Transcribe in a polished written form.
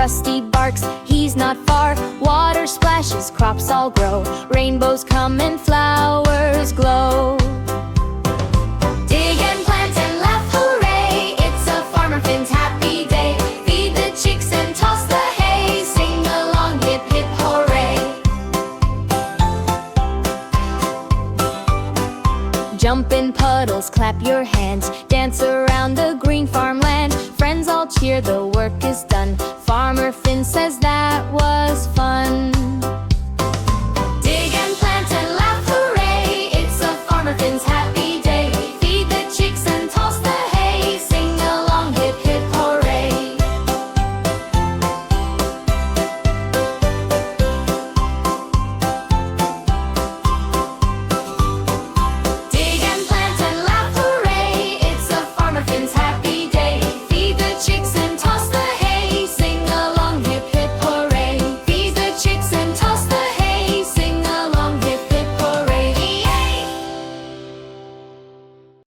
Rusty barks, he's not far. Water splashes, crops all grow. Rainbows come and flowers glow. Dig and plant and laugh, hooray! It's a farmer Finn's happy day. Feed the chicks and toss the hay. Sing along, hip hip hooray! Jump in puddles, clap your hands. Dance around the green farmland. Friends all cheer, the work is done. Farmer Finn says that was fun. Dig and plant and laugh, hooray! It's a farmer Finn's